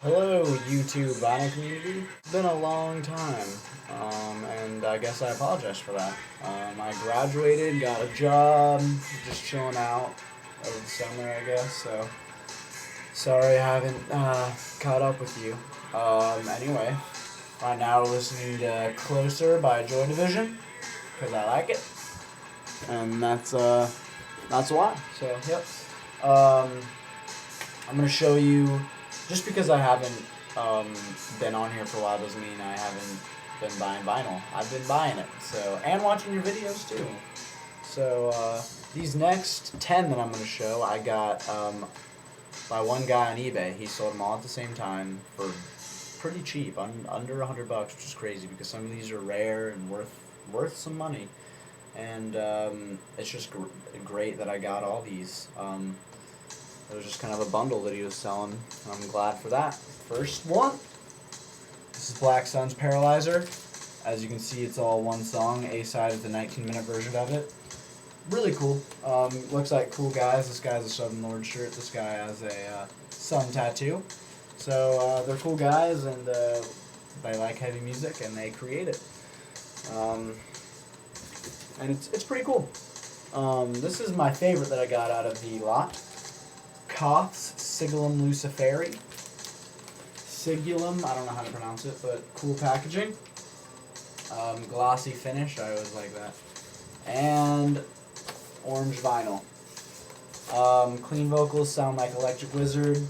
Hello, YouTube vinyl community. It's been a long time, and I guess I apologize for that. I graduated, got a job, just chilling out over the summer, I guess. So sorry I haven't caught up with you. Anyway, right now we're listening to "Closer" by Joy Division because I like it, and that's why. So yep. Um, I'm gonna show you. Just because I haven't been on here for a while doesn't mean I haven't been buying vinyl. I've been buying it, and watching your videos too. So these next 10 that I'm going to show, I got by one guy on eBay. He sold them all at the same time for pretty cheap, under $100, which is crazy because some of these are rare and worth some money. And it's just great that I got all these. It was just kind of a bundle that he was selling, and I'm glad for that. First one, this is Black Sun's Paralyzer. As you can see, it's all one song. A-side is the 19-minute version of it. Really cool. Looks like cool guys. This guy has a Southern Lord shirt. This guy has a sun tattoo. So they're cool guys, and they like heavy music, and they create it. And it's pretty cool. This is my favorite that I got out of the lot. Koth's Sigillum luciferi. Sigillum, I don't know how to pronounce it, but cool packaging. Glossy finish, I always like that. And orange vinyl. Clean vocals sound like Electric Wizard.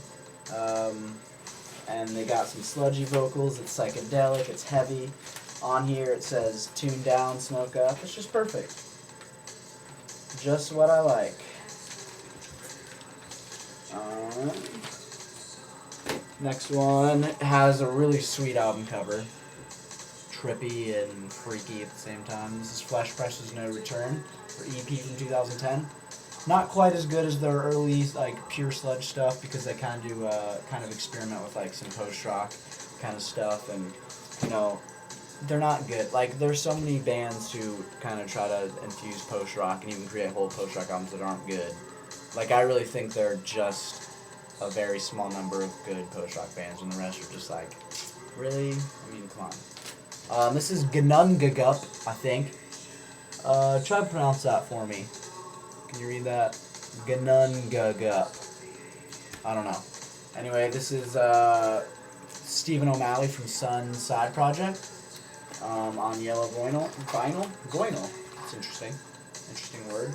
And they got some sludgy vocals. It's psychedelic, it's heavy. On here it says tune down, smoke up. It's just perfect. Just what I like. Next one has a really sweet album cover. Trippy and freaky at the same time. This is Flesh Press's No Return, for EP from 2010. Not quite as good as their early pure sludge stuff because they kind of experiment with some post rock kind of stuff, and they're not good. There's so many bands who kind of try to infuse post rock and even create whole post rock albums that aren't good. I really think they're just a very small number of good post-rock bands, and the rest are just really? I mean, come on. This is Gnungagup, I think. Try to pronounce that for me. Can you read that? Gnungagup. I don't know. Anyway, this is Stephen O'Malley from Sun's side project on yellow vinyl. Vinyl? It's interesting. Interesting word.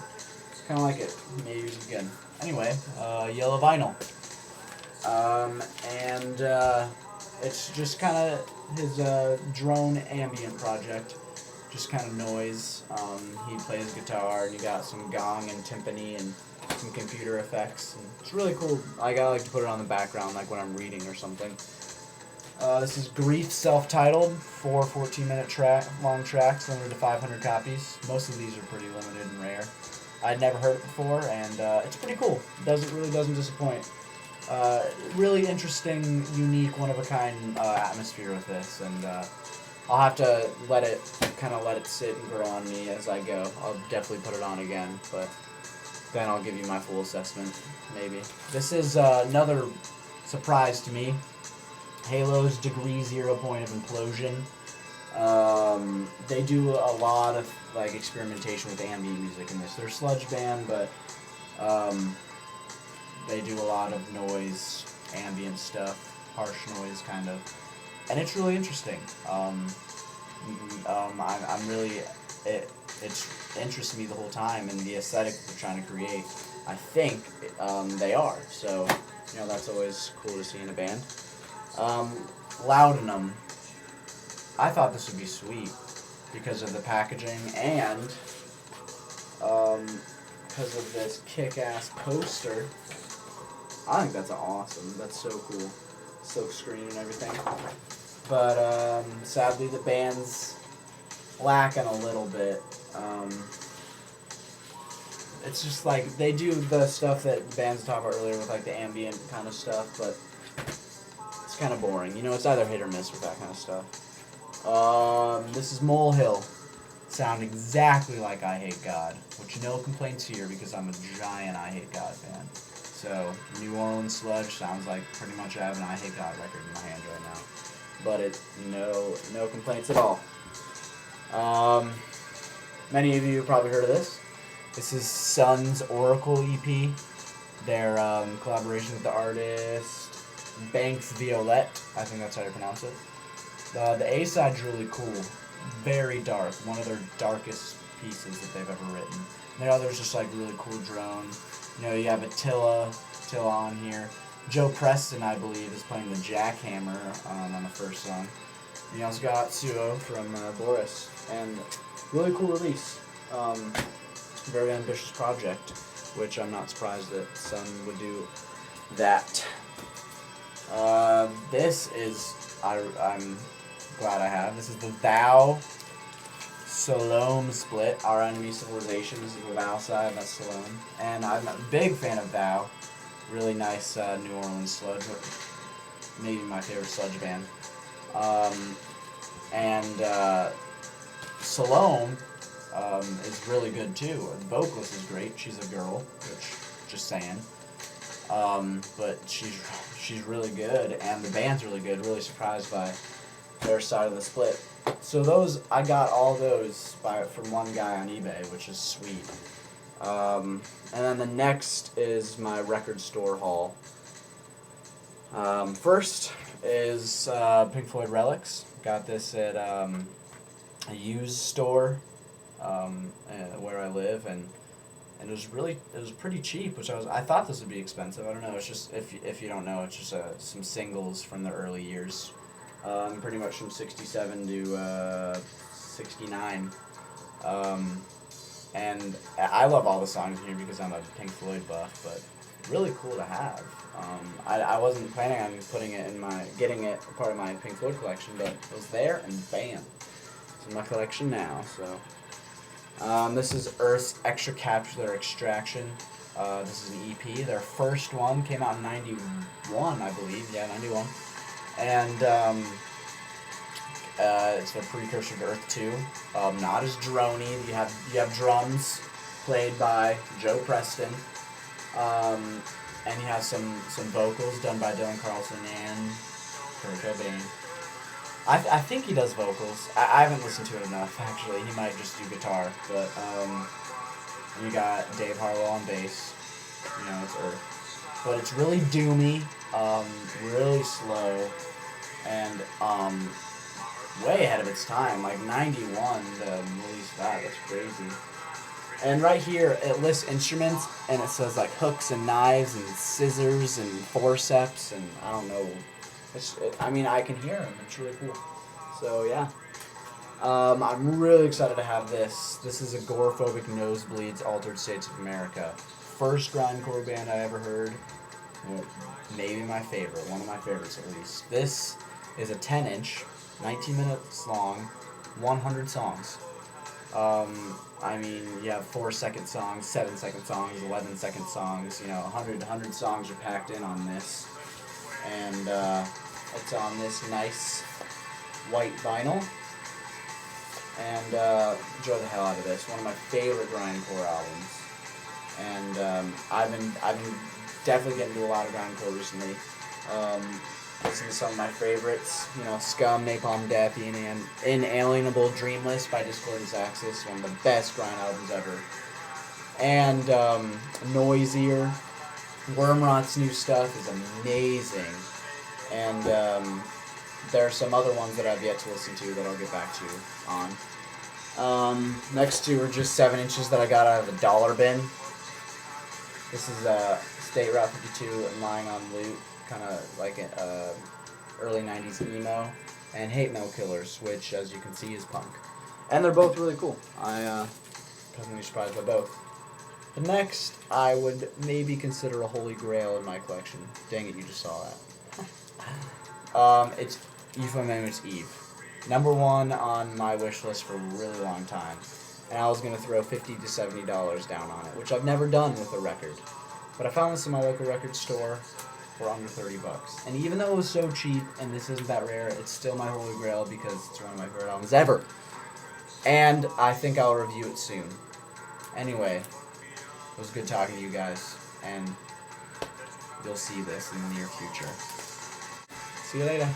Kind of like it. Maybe use it again. Anyway, yellow vinyl. And it's just kind of his drone ambient project. Just kind of noise. He plays guitar, and you got some gong and timpani and some computer effects. And it's really cool. I like to put it on the background, when I'm reading or something. This is Grief, self-titled, 4 14-minute long tracks, limited to 500 copies. Most of these are pretty limited and rare. I'd never heard it before, and it's pretty cool. Really doesn't disappoint. Really interesting, unique, one-of-a-kind atmosphere with this, and I'll have to let it sit and grow on me as I go. I'll definitely put it on again, but then I'll give you my full assessment, maybe. This is another surprise to me. Halo's Degree 0 Point of Implosion. They do a lot of experimentation with ambient music in this. They're a sludge band, but they do a lot of noise, ambient stuff, harsh noise kind of, and it's really interesting. I'm really it interests me the whole time, and the aesthetic that they're trying to create, I think they are. So that's always cool to see in a band. Laudanum. I thought this would be sweet because of the packaging and because of this kick-ass poster. I think that's awesome. That's so cool. Silk screen and everything. But sadly, the band's lacking a little bit. It's just they do the stuff that bands talked about earlier with the ambient kind of stuff, but it's kind of boring. It's either hit or miss with that kind of stuff. This is Molehill. Sound exactly like I Hate God, which no complaints here because I'm a giant I Hate God fan. So, New Orleans Sludge sounds like pretty much I have an I Hate God record in my hand right now. But no complaints at all. Many of you have probably heard of this. This is Sun's Oracle EP. Their collaboration with the artist Banks Violette. I think that's how you pronounce it. The A-side's really cool. Very dark. One of their darkest pieces that they've ever written. And the other's just like really cool drone. You know, you have Attila on here. Joe Preston, I believe, is playing the jackhammer on the first song. You also got Suo from Boris. And really cool release. Very ambitious project, which I'm not surprised that Sun would do that. This is, I'm glad I have. This is the Thou Salome split. Our Enemy Civilization. This is the Thou side, that's Salome. And I'm a big fan of Thou. Really nice New Orleans sludge. Maybe my favorite sludge band. Salome is really good too. The vocalist is great. She's a girl, which, just saying. But she's really good, and the band's really good. Really surprised by their side of the split. So those, I got all those from one guy on eBay, which is sweet. And then the next is my record store haul. First is Pink Floyd Relics. Got this at a used store where I live, and it was pretty cheap, which I thought this would be expensive. I don't know. It's just if you don't know, it's just some singles from the early years, pretty much from '67 to '69. And I love all the songs in here because I'm a Pink Floyd buff, but really cool to have. I wasn't planning on getting it part of my Pink Floyd collection, but it was there, and bam, it's in my collection now. So, this is Earth's Extracapsular Extraction. This is an EP. Their first one came out in '91, I believe. Yeah, '91, and it's a precursor to Earth 2. Not as droney. You have drums played by Joe Preston, and you have some vocals done by Dylan Carlson and Kurt Cobain. I think he does vocals. I haven't listened to it enough, actually. He might just do guitar, but and you got Dave Harlow on bass. You know, it's Earth, but it's really doomy, really slow, and way ahead of its time, like 91 to release that. That's crazy. And right here, it lists instruments, and it says like hooks and knives and scissors and forceps, and I don't know. I can hear them. It's really cool. So yeah, I'm really excited to have this. This is Agoraphobic Nosebleeds, Altered States of America. First grindcore band I ever heard. Well, maybe my favorite. One of my favorites, at least. This is a 10-inch. 19 minutes long, 100 songs. You have 4-second songs, 7-second songs, 11-second songs. 100 songs are packed in on this, and it's on this nice white vinyl. And enjoy the hell out of this. One of my favorite grindcore albums, and I've been definitely getting into a lot of grindcore recently. Listen to some of my favorites, Scum, Napalm Death, Inalienable Dreamless by Discordance Axis, one of the best grind albums ever. And Noisier. Wormrot's new stuff is amazing. And there are some other ones that I've yet to listen to that I'll get back to you on. Next two are just 7 inches that I got out of a dollar bin. This is State Route 52 and Lying on Loot. Kind of like an early 90s emo, and Hate Mail Killers, which, as you can see, is punk. And they're both really cool. I pleasantly surprised by both. The next, I would maybe consider a holy grail in my collection. Dang it, you just saw that. It's Euphemous Eve. Number one on my wish list for a really long time. And I was going to throw $50 to $70 down on it, which I've never done with a record. But I found this in my local record store for under $30. And even though it was so cheap, and this isn't that rare, it's still my holy grail because it's one of my favorite albums ever. And I think I'll review it soon. Anyway, it was good talking to you guys, and you'll see this in the near future. See you later.